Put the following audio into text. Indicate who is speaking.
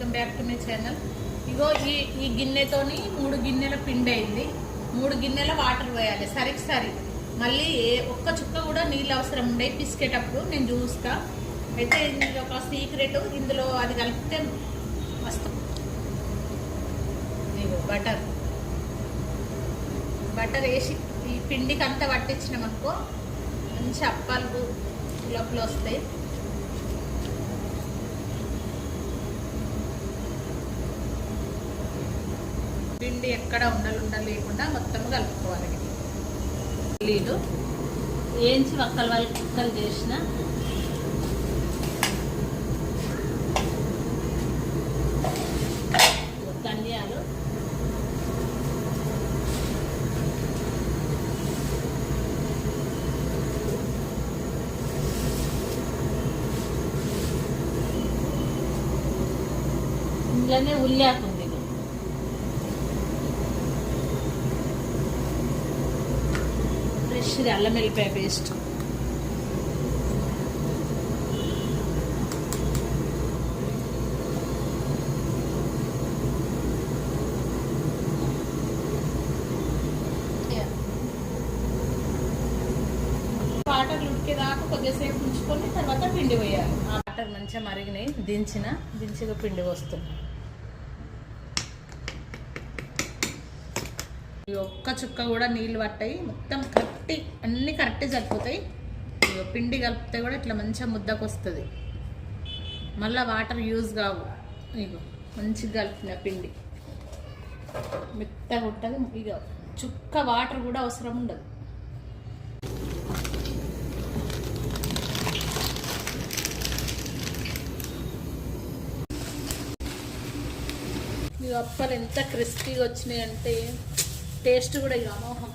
Speaker 1: Welcome back to my channel. ఇగో ఈ గిన్నెతోని 3 గిన్నెల పిండి అయింది. 3 గిన్నెల వాటర్ పోయాలి సరి. మళ్ళీ ఒక్క చుక్క కూడా నీళ్ళు అవసరం ఉండే పిసికేటప్పుడు నేను చూస్తా. అయితే ఇది ఒక సీక్రెట్, ఇందులో అది కలిపితే మస్తు. ఇగో బటర్ వేసి ఈ పిండికి అంతా పట్టించినామనుకో మంచి అప్పాలు లోపల వస్తాయి. పిండి ఎక్కడ ఉండలు లేకుండా మొత్తం కలుపుకోవాలి. నీళ్ళు వేయించి వక్కలు చేసిన ధనియాలు, ఇంట్లోనే ఉల్లిపాయ ఉంది, ఫ్రెష్ అల్లం వెల్లిపాయ పేస్ట్, వాటర్ ఉడికేదాకా కొద్దిసేపు ఉంచుకొని తర్వాత పిండి వేయాలి. ఆ వాటర్ మంచిగా మరిగినాయి, దించిగా పిండి వస్తుంది. ఒక్క చుక్క కూడా నీళ్ళు పట్టాయి, మొత్తం అన్ని కరెక్ట్ సరిపోతాయి. పిండి కలిపితే కూడా ఇట్లా మంచిగా ముద్దకు వస్తుంది, మళ్ళీ వాటర్ యూజ్ కావు. ఇగో మంచిగా కలిపిన పిండి మెత్తగా ఉంటుంది. ఇక చుక్క వాటర్ కూడా అవసరం ఉండదు. ఈ అప్పలు ఎంత క్రిస్పీగా వచ్చినాయి అంటే టేస్ట్ కూడా ఇక అమోహం.